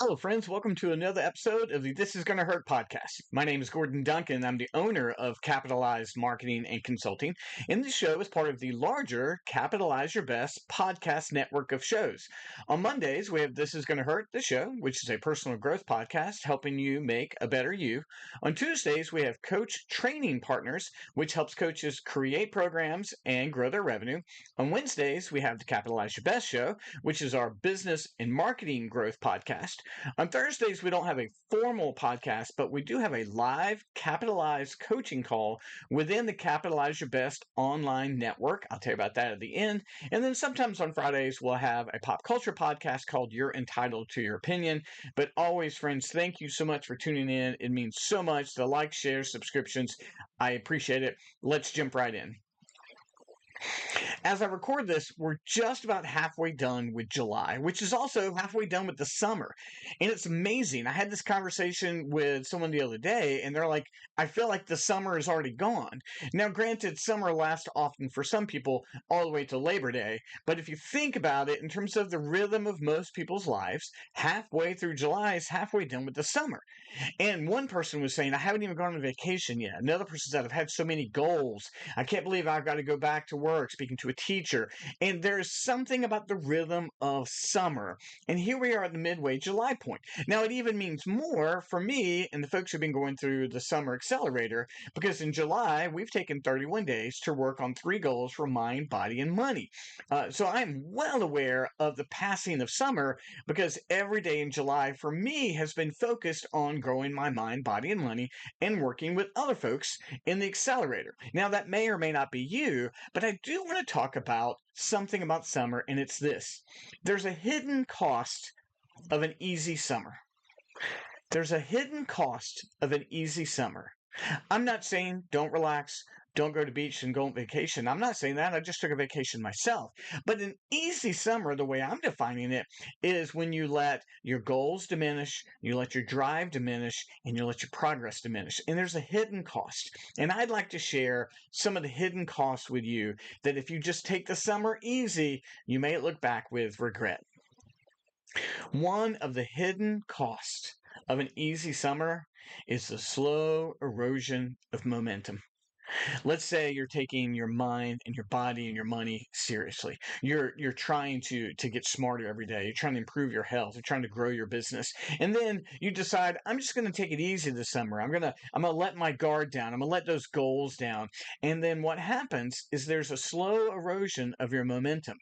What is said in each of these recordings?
Hello, friends. Welcome to another episode of the This Is Gonna Hurt podcast. My name is Gordon Duncan. I'm the owner of Capitalized Marketing and Consulting. And this show is part of the larger Capitalize Your Best podcast network of shows. On Mondays, we have This Is Gonna Hurt, the show, which is a personal growth podcast helping you make a better you. On Tuesdays, we have Coach Training Partners, which helps coaches create programs and grow their revenue. On Wednesdays, we have the Capitalize Your Best show, which is our business and marketing growth podcast. On Thursdays, we don't have a formal podcast, but we do have a live capitalized coaching call within the Capitalize Your Best online network. I'll tell you about that at the end. And then sometimes on Fridays, we'll have a pop culture podcast called You're Entitled to Your Opinion. But always, friends, thank you so much for tuning in. It means so much. The likes, shares, subscriptions. I appreciate it. Let's jump right in. As I record this, we're just about halfway done with July, which is also halfway done with the summer. And it's amazing. I had this conversation with someone the other day, and they're like, I feel like the summer is already gone. Now, granted, summer lasts often for some people all the way to Labor Day. But if you think about it in terms of the rhythm of most people's lives, halfway through July is halfway done with the summer. And one person was saying, I haven't even gone on vacation yet. Another person said, I've had so many goals. I can't believe I've got to go back to work, speaking to a teacher. And there's something about the rhythm of summer. And here we are at the midway July point. Now, it even means more for me and the folks who've been going through the Summer Accelerator, because in July, we've taken 31 days to work on 3 goals for mind, body, and money. So I'm well aware of the passing of summer because every day in July for me has been focused on growing my mind, body, and money and working with other folks in the accelerator. Now, that may or may not be you, but I do want to talk about something about summer, and it's this. There's a hidden cost of an easy summer. There's a hidden cost of an easy summer. I'm not saying don't relax, don't go to the beach and go on vacation. I'm not saying that. I just took a vacation myself. But an easy summer, the way I'm defining it, is when you let your goals diminish, you let your drive diminish, and you let your progress diminish. And there's a hidden cost. And I'd like to share some of the hidden costs with you that if you just take the summer easy, you may look back with regret. One of the hidden costs of an easy summer is the slow erosion of momentum. Let's say you're taking your mind and your body and your money seriously. You're trying to get smarter every day. You're trying to improve your health. You're trying to grow your business. And then you decide, I'm just going to take it easy this summer. I'm going to let my guard down. I'm going to let those goals down. And then what happens is there's a slow erosion of your momentum.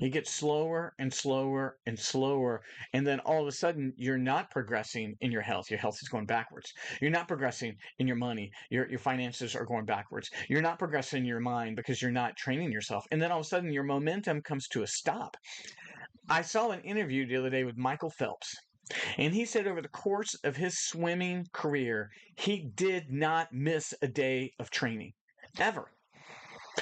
It gets slower and slower and slower. And then all of a sudden, you're not progressing in your health. Your health is going backwards. You're not progressing in your money. Your finances are going backwards. You're not progressing in your mind because you're not training yourself. And then all of a sudden, your momentum comes to a stop. I saw an interview the other day with Michael Phelps. And he said over the course of his swimming career, he did not miss a day of training, ever.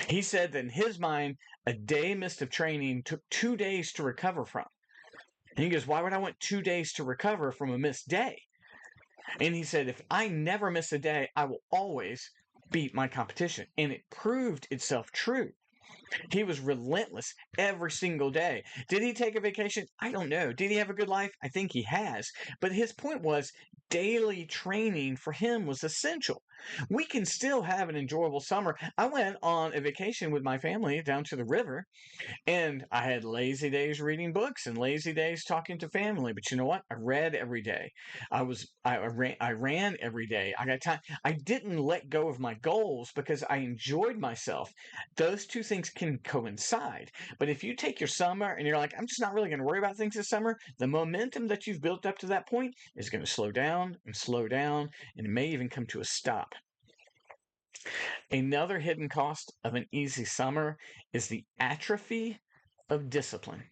He said that in his mind, a day missed of training took 2 days to recover from. And he goes, why would I want 2 days to recover from a missed day? And he said, if I never miss a day, I will always beat my competition. And it proved itself true. He was relentless every single day. Did he take a vacation? I don't know. Did he have a good life? I think he has. But his point was daily training for him was essential. We can still have an enjoyable summer. I went on a vacation with my family down to the river, and I had lazy days reading books and lazy days talking to family. But you know what? I read every day. I ran every day. I got time. I didn't let go of my goals because I enjoyed myself. Those two things can coincide. But if you take your summer and you're like, I'm just not really going to worry about things this summer, the momentum that you've built up to that point is going to slow down and slow down, and it may even come to a stop. Another hidden cost of an easy summer is the atrophy of discipline.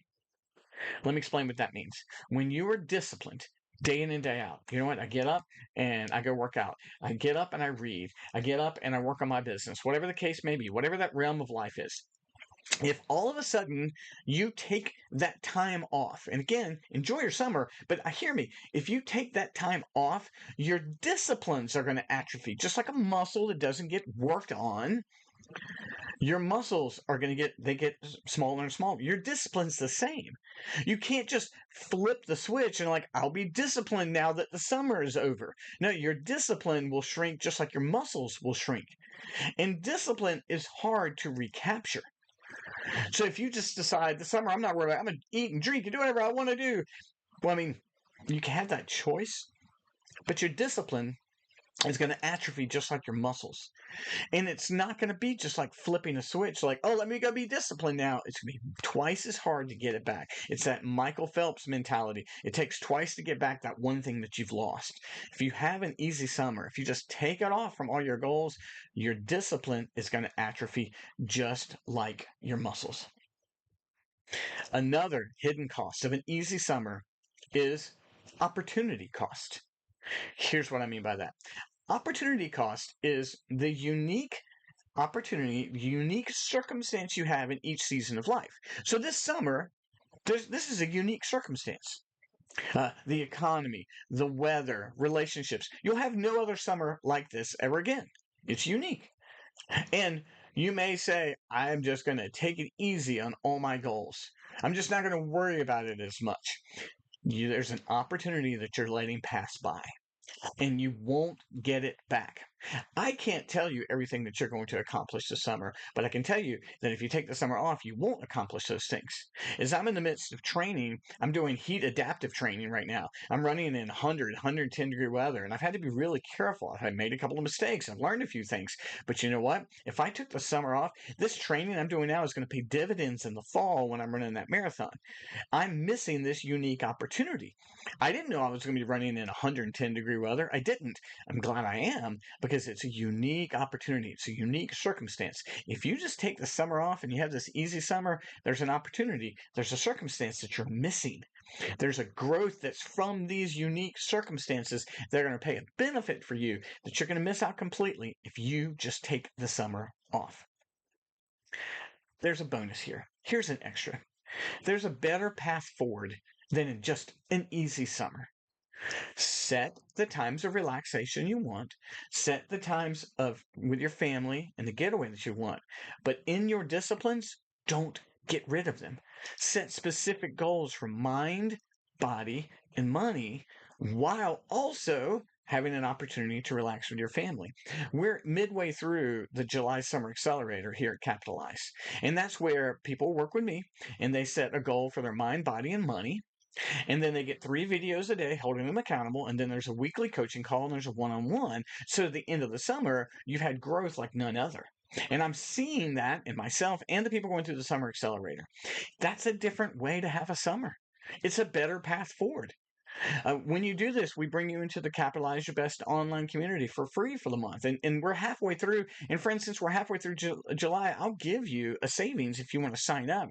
Let me explain what that means. When you are disciplined, day in and day out. You know what? I get up and I go work out. I get up and I read. I get up and I work on my business, whatever the case may be, whatever that realm of life is. If all of a sudden you take that time off, and again, enjoy your summer, but hear me, if you take that time off, your disciplines are going to atrophy, just like a muscle that doesn't get worked on. Your muscles are going to get smaller and smaller. Your discipline's the same. You can't just flip the switch and like, I'll be disciplined now that the summer is over. No, your discipline will shrink just like your muscles will shrink. And discipline is hard to recapture. So if you just decide the summer, I'm not worried about, I'm going to eat and drink and do whatever I want to do. Well, I mean, you can have that choice, but your discipline is going to atrophy just like your muscles. And it's not going to be just like flipping a switch, like, oh, let me go be disciplined now. It's going to be twice as hard to get it back. It's that Michael Phelps mentality. It takes twice to get back that one thing that you've lost. If you have an easy summer, if you just take it off from all your goals, your discipline is going to atrophy just like your muscles. Another hidden cost of an easy summer is opportunity cost. Here's what I mean by that. Opportunity cost is the unique opportunity, unique circumstance you have in each season of life. So this summer, this is a unique circumstance. The economy, the weather, relationships. You'll have no other summer like this ever again. It's unique. And you may say, I'm just going to take it easy on all my goals. I'm just not going to worry about it as much. There's an opportunity that you're letting pass by, and you won't get it back. I can't tell you everything that you're going to accomplish this summer, but I can tell you that if you take the summer off, you won't accomplish those things. As I'm in the midst of training, I'm doing heat adaptive training right now. I'm running in 100, 110 degree weather, and I've had to be really careful. I've made a couple of mistakes. I've learned a few things. But you know what? If I took the summer off, this training I'm doing now is going to pay dividends in the fall when I'm running that marathon. I'm missing this unique opportunity. I didn't know I was going to be running in 110 degree weather. I didn't. I'm glad I am because it's a unique opportunity. It's a unique circumstance. If you just take the summer off and you have this easy summer, there's an opportunity. There's a circumstance that you're missing. There's a growth that's from these unique circumstances that are going to pay a benefit for you that you're going to miss out completely if you just take the summer off. There's a bonus here. Here's an extra. There's a better path forward than in just an easy summer. Set the times of relaxation you want. Set the times of with your family and the getaway that you want. But in your disciplines, don't get rid of them. Set specific goals for mind, body, and money while also having an opportunity to relax with your family. We're midway through the July Summer Accelerator here at Capitalize. And that's where people work with me and they set a goal for their mind, body, and money. And then they get 3 videos a day holding them accountable. And then there's a weekly coaching call and there's a one-on-one. So at the end of the summer, you've had growth like none other. And I'm seeing that in myself and the people going through the Summer Accelerator. That's a different way to have a summer. It's a better path forward. When you do this, we bring you into the Capitalize Your Best online community for free for the month. And we're halfway through. And for instance, we're halfway through July. I'll give you a savings if you want to sign up.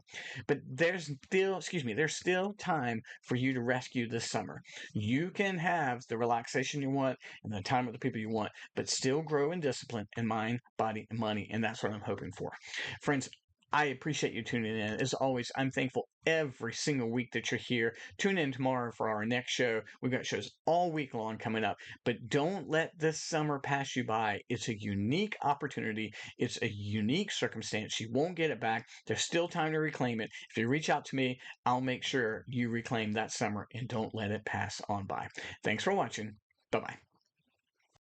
But there's still time for you to rescue this summer. You can have the relaxation you want and the time with the people you want, but still grow in discipline in mind, body, and money. And that's what I'm hoping for. Friends, I appreciate you tuning in. As always, I'm thankful every single week that you're here. Tune in tomorrow for our next show. We've got shows all week long coming up. But don't let this summer pass you by. It's a unique opportunity. It's a unique circumstance. You won't get it back. There's still time to reclaim it. If you reach out to me, I'll make sure you reclaim that summer and don't let it pass on by. Thanks for watching. Bye-bye.